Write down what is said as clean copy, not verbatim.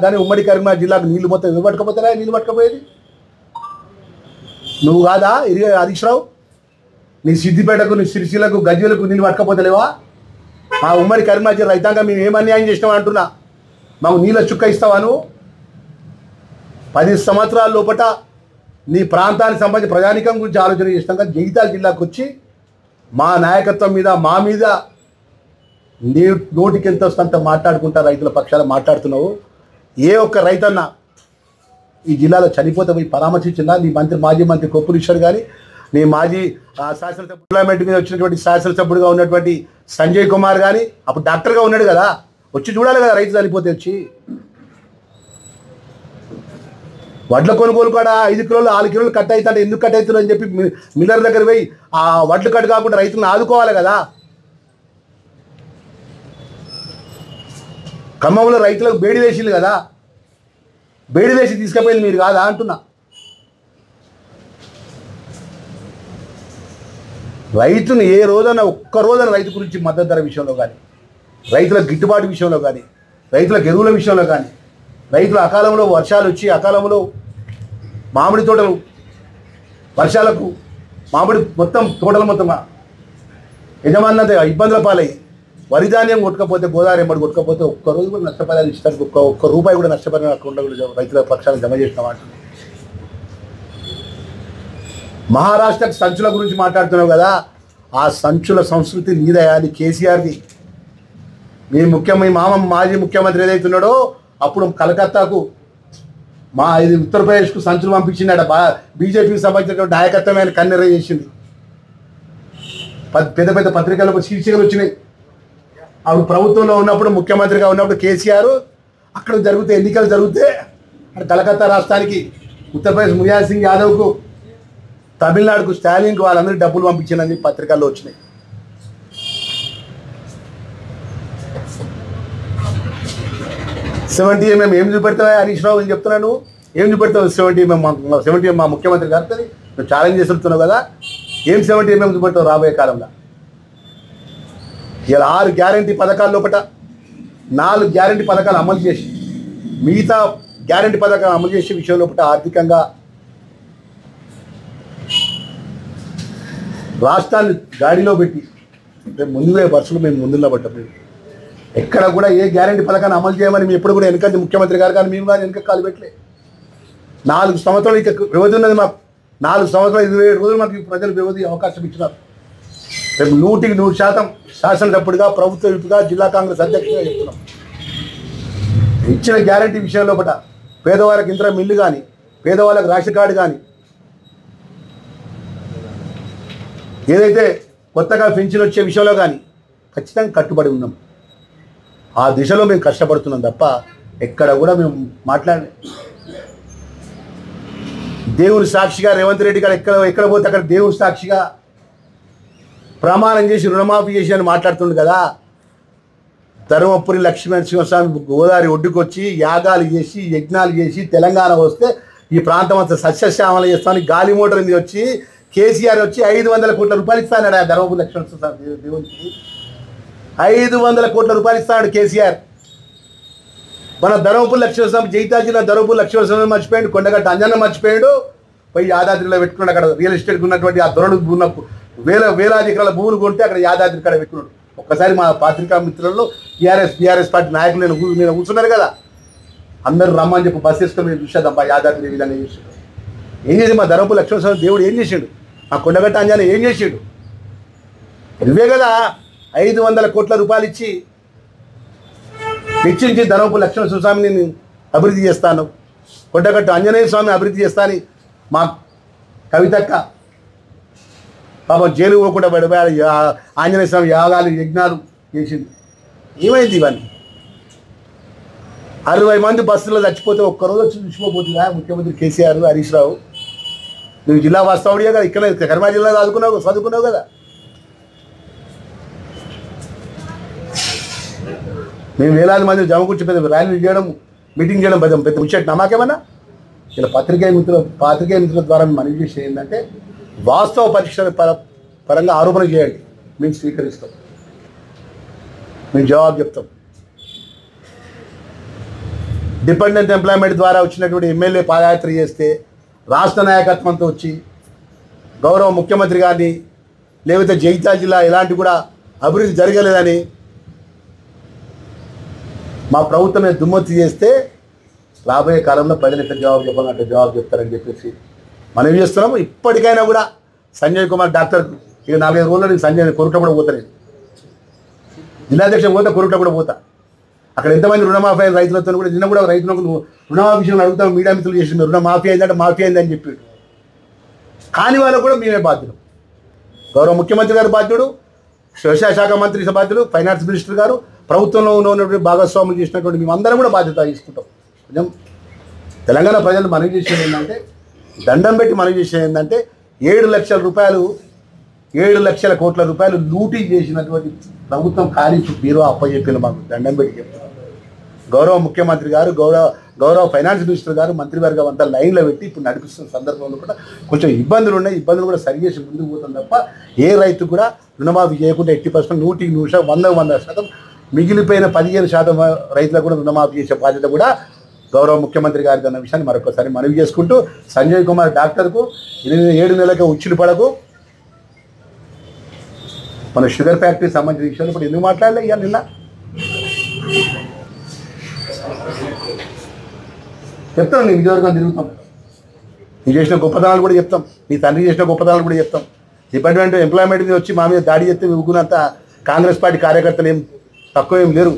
కానీ ఉమ్మడి కరీంనగర్ జిల్లాకు నీళ్లు మొత్తం ఎవరు పట్టుకపోతారా? నీళ్ళు పట్టుకపోయేది నువ్వు కాదా హరీష్ రావు? నీ సిద్దిపేటకు, నీ సిరిసిల్లకు, గజ్వేలకు నీళ్ళు పట్టుకపోతలేవా? మా ఉమ్మడి కరీంనగర్ జిల్లా రైతాంగం మేము ఏం అన్యాయం చేసినావా అంటున్నా. మాకు నీళ్ళ చుక్క ఇస్తావా నువ్వు? 10 సంవత్సరాల లోపల నీ ప్రాంతానికి సంబంధించి ప్రజానికం గురించి ఆలోచన చేసినాక జగిత్యాల జిల్లాకు వచ్చి మా నాయకత్వం మీద, మా మీద నీ నోటికి ఎంత వస్తుందంత మాట్లాడుకుంటా రైతుల పక్షాలు మాట్లాడుతున్నావు. ఏ ఒక్క రైతన్న ఈ జిల్లాలో చనిపోతే పోయి పరామర్శించిందా? నీ మాజీ మంత్రి కొప్పులీశ్వర్ కానీ, నీ మాజీ శాసనసభ్యుడు పార్లమెంట్ మీద వచ్చినటువంటి శాసనసభ్యుడిగా ఉన్నటువంటి సంజయ్ కుమార్ కానీ, అప్పుడు డాక్టర్గా ఉన్నాడు కదా, వచ్చి చూడాలి కదా రైతు చనిపోతే వచ్చి. వడ్ల కొనుగోలు కూడా 5 కిలోలు 6 కిలోలు కట్ అవుతాడు, ఎందుకు కట్ అవుతుంది అని చెప్పి మిల్లర్ దగ్గర పోయి ఆ వడ్లు కట్ కాకుండా రైతులను ఆదుకోవాలి కదా. ఖమ్మంలో రైతులకు బేడి వేసింది కదా, బేడి వేసి తీసుకుపోయింది మీరు కాదా అంటున్నా. రైతును ఏ రోజైనా ఒక్క రోజున రైతు గురించి మద్దతు ధర విషయంలో కానీ, రైతుల గిట్టుబాటు విషయంలో కానీ, రైతులకు ఎరువుల విషయంలో కానీ, రైతులు అకాలంలో వర్షాలు వచ్చి అకాలంలో మామిడి తోటలు వర్షాలకు మామిడి మొత్తం తోటలు మొత్తం యజమానంత ఇబ్బందుల పాలయ్యి వరి ధాన్యం కొట్టుకపోతే, గోదావరి ఎంబడి కొట్టుకపోతే ఒక్కరోజు కూడా నష్టపరిహారం ఇస్తానికి ఒక్క రూపాయి కూడా నష్టపరిహారం అక్కడ రైతుల పక్షాన్ని జమ చేసినామాట. మహారాష్ట్రకు సంచుల గురించి మాట్లాడుతున్నావు కదా, ఆ సంచుల సంస్కృతి నీదయా? అది కేసీఆర్ది. మీ మాజీ ముఖ్యమంత్రి ఏదైతున్నాడో అప్పుడు కలకత్తాకు ఇది ఉత్తరప్రదేశ్కు సంచులు పంపించిందట. బీజేపీకి సంబంధించినటువంటి నాయకత్వమైన కన్నెర చేసింది. పెద్ద పెద్ద పత్రికలకు శీర్షికలు వచ్చినాయి. అప్పుడు ప్రభుత్వంలో ఉన్నప్పుడు, ముఖ్యమంత్రిగా ఉన్నప్పుడు కేసీఆర్ అక్కడ జరిగితే ఎన్నికలు జరిగితే కలకత్తా రాష్ట్రానికి ఉత్తరప్రదేశ్ ములాయం సింగ్ యాదవ్కు, తమిళనాడుకు స్టాలిన్కు వాళ్ళందరికీ డబ్బులు పంపించిందని పత్రికల్లో వచ్చినాయి. $70 ఏం చూపెడతావా హరీష్ రావు అని చెప్తున్నాను. ఏం చూపెడతావు? 70 మా ముఖ్యమంత్రి గారు నువ్వు ఛాలెంజ్ చేస్తున్నావు కదా, ఏం 70 చూపెడతావు రాబోయే కాలంలో? ఇలా 6 గ్యారంటీ పథకాల లోపల 4 గ్యారంటీ పథకాలు అమలు చేసి, మిగతా గ్యారంటీ పథకాలు అమలు చేసే విషయం లోపల ఆర్థికంగా రాష్ట్రాన్ని గాడిలో పెట్టి ముందుగా బస్సులు మేము ముందులో పడ్డాం. ఎక్కడ కూడా ఏ గ్యారంటీ పథకాన్ని అమలు చేయమని మేము ఎప్పుడు కూడా వెనకండి ముఖ్యమంత్రి గారు కానీ మేము కానీ వెనక కాలు పెట్టలే. 4 సంవత్సరాలు ఇక వ్యవధి ఉన్నది మాకు. 4 సంవత్సరాలు 27 రోజులు మాకు ప్రజలు వ్యవధి అవకాశం ఇచ్చినారు. రేపు 100% శాసనసభ్యుడిగా, ప్రభుత్వ విపుగా, జిల్లా కాంగ్రెస్ అధ్యక్షుడిగా చెప్తున్నాం. ఇచ్చిన గ్యారంటీ విషయం లోపల పేదవాళ్ళకి ఇంద్ర మిల్లు కానీ, పేదవాళ్ళకి రేషన్ కార్డు కానీ, ఏదైతే కొత్తగా పెన్షన్ వచ్చే విషయంలో కానీ ఖచ్చితంగా కట్టుబడి ఉన్నాం. ఆ దిశలో మేము కష్టపడుతున్నాం తప్ప ఎక్కడ కూడా మేము మాట్లాడలే. దేవుని సాక్షిగా రేవంత్ రెడ్డి గారు ఎక్కడ పోతే అక్కడ దేవుని సాక్షిగా ప్రమాణం చేసి రుణమాఫీ చేసి అని మాట్లాడుతుండు కదా. ధర్మపురి లక్ష్మీనరసింహస్వామి గోదావరి ఒడ్డుకొచ్చి యాగాలు చేసి యజ్ఞాలు చేసి తెలంగాణ వస్తే ఈ ప్రాంతం అంతా సస్యశ్యామలు చేస్తామని గాలి మోటార్ మీద వచ్చి కేసీఆర్ వచ్చి 500 కోట్ల రూపాయలు ఇస్తాడు. ఆ ధర్మపురి లక్ష్మీనరసింహస్వామి దేవునికి 500 కోట్ల రూపాయలు ఇస్తాడు కేసీఆర్. మన ధర్మపురి లక్ష్మీనరసింహస్వామి, జగిత్యాల జిల్లా ధర్మపురి లక్ష్మీనరసింహస్వామి మర్చిపోయాడు, కొండగట్ట అంజన్న మర్చిపోయాడు. పోయి యాదాద్రిలో పెట్టుకున్నాడు. అక్కడ రియల్ ఎస్టేట్కి ఉన్నటువంటి ఆ దొరలు ఉన్న వేలాది ఎకరాల భూములు కొంటే అక్కడ యాదాద్రి కాడ పెట్టుకున్నాడు. ఒక్కసారి మా పత్రికా మిత్రులలో బీఆర్ఎస్ పార్టీ నాయకులు నేను కూర్చున్నారు కదా, అందరూ రమ్మని చెప్పి బస్ వేసుకొని మేము చూసేద్దాం యాదాద్రి ఈ విధంగా చేసాడు. ఏం చేసి మా ధర్మపురి లక్ష్మీనరసింహస్వామి దేవుడు ఏం చేసాడు? మా కొండగట్ట అంజన్న ఏం చేసాడు? నువ్వే కదా 500 కోట్ల రూపాయలు ఇచ్చి వెచ్చించి ధర్మపురి లక్ష్మీనరసింహస్వామిని నేను అభివృద్ధి చేస్తాను, కొండగట్ట ఆంజనేయ స్వామిని అభివృద్ధి చేస్తాను. మా కవితక్క పాపం జైలు పోకుండా పడిపోయాడు. ఆంజనేయ స్వామి యాగాలు యజ్ఞాలు చేసింది. ఏమైంది ఇవన్నీ? 60 మంది బస్సులో చచ్చిపోతే ఒక్కరోజు వచ్చి చూసిపోతుందా ముఖ్యమంత్రి కేసీఆర్, హరీష్ రావు? నువ్వు జిల్లా వాస్తవుడియే కదా, ఇక్కడ కరీంనగర్ జిల్లా చదువుకున్నావు కదా. మేము వేలాది మంది జమ కూర్చి పెద్ద ర్యాలీలు చేయడం, మీటింగ్ చేయడం పెద్ద ముచ్చట నమ్మకేమన్నా? ఇలా పాత్రికేయ మిత్రుల ద్వారా మనవి చేసేది ఏంటంటే వాస్తవ పరీక్షల పరంగా ఆరోపణ చేయండి, మేము స్వీకరిస్తాం, మేము జవాబు చెప్తాం. డిపెండెంట్ ఎంప్లాయ్మెంట్ ద్వారా వచ్చినటువంటి ఎమ్మెల్యే పాదయాత్ర చేస్తే రాష్ట్ర నాయకత్వంతో వచ్చి గౌరవ ముఖ్యమంత్రి గారిని లేకపోతే జగిత్యాల జిల్లా ఎలాంటి కూడా అభివృద్ధి జరగలేదని మా ప్రభుత్వం మీద దుమ్మొత్తి చేస్తే రాబోయే కాలంలో ప్రజలు ఎట్లా జవాబు చెప్పాలంటే జవాబు చెప్తారని చెప్పేసి మనం చేస్తున్నాము. ఇప్పటికైనా కూడా సంజయ్ కుమార్ డాక్టర్ ఇక 4-5 రోజుల్లో నేను సంజయ్ కొరుట కూడా పోతాను, జిల్లాధ్యక్ష పోతా, కొరుట కూడా పోతా. అక్కడ ఎంతమంది రుణమాఫీ అయిన రైతులతో కూడా నిన్న కూడా రైతులకు రుణమాఫీ విషయంలో అడుగుతాం, మీడియా మిత్రులు చేసిన రుణమాఫీ అయిందంటే మాఫీ అయిందని చెప్పాడు. కాని వాళ్ళకు కూడా మేమే బాధ్యులు. గౌరవ ముఖ్యమంత్రి గారు బాధ్యుడు, వ్యవసాయ శాఖ మంత్రి బాధ్యులు, ఫైనాన్స్ మినిస్టర్ గారు, ప్రభుత్వంలో ఉన్నటువంటి భాగస్వాములు చేసినటువంటి మేమందరం కూడా బాధ్యత తీసుకుంటాం. కొంచెం తెలంగాణ ప్రజలు మనవి చేసేది ఏంటంటే, దండం పెట్టి మనవి చేసేది ఏంటంటే 7 లక్షల కోట్ల రూపాయలు లూటీ చేసినటువంటి ప్రభుత్వం ఖాళీ బీరో అప్పచెప్పిన మాకు దండం పెట్టి చెప్తున్నారు. గౌరవ ముఖ్యమంత్రి గారు, గౌరవ ఫైనాన్స్ మినిస్టర్ గారు, మంత్రివర్గం అంతా లైన్లో పెట్టి ఇప్పుడు నడిపిస్తున్న సందర్భంలో కూడా కొంచెం ఇబ్బందులు ఉన్నాయి. ఇబ్బందులు కూడా సరి చేసి ముందుకు పోతాం తప్ప ఏ రైతు కూడా రుణమాఫీ చేయకుండా 80%, 100% మిగిలిపోయిన 15% రైతులకు కూడా రుణమాఫీ చేసే బాధ్యత కూడా గౌరవ ముఖ్యమంత్రి గారికి అన్న విషయాన్ని మరొకసారి మనవి చేసుకుంటూ, సంజయ్ కుమార్ డాక్టర్కు 7 నెలలకే ఉచ్చులు పడకు, మన షుగర్ ఫ్యాక్టరీ సంబంధించిన విషయాలు ఇప్పుడు ఎందుకు మాట్లాడలే ఇక నిన్న చెప్తాం. నీ నిజవర్గం తిరుగుతాం, నీ చేసిన గొప్పతనాలు కూడా చెప్తాం, నీ తండ్రి చేసిన గొప్పతనాలు కూడా చెప్తాం. డిపార్ట్మెంట్ ఎంప్లాయ్మెంట్ మీద వచ్చి మా మీద దాడి చేస్తే ఊగునంత కాంగ్రెస్ పార్టీ కార్యకర్తలు ఏం తక్కువ ఏం లేరు.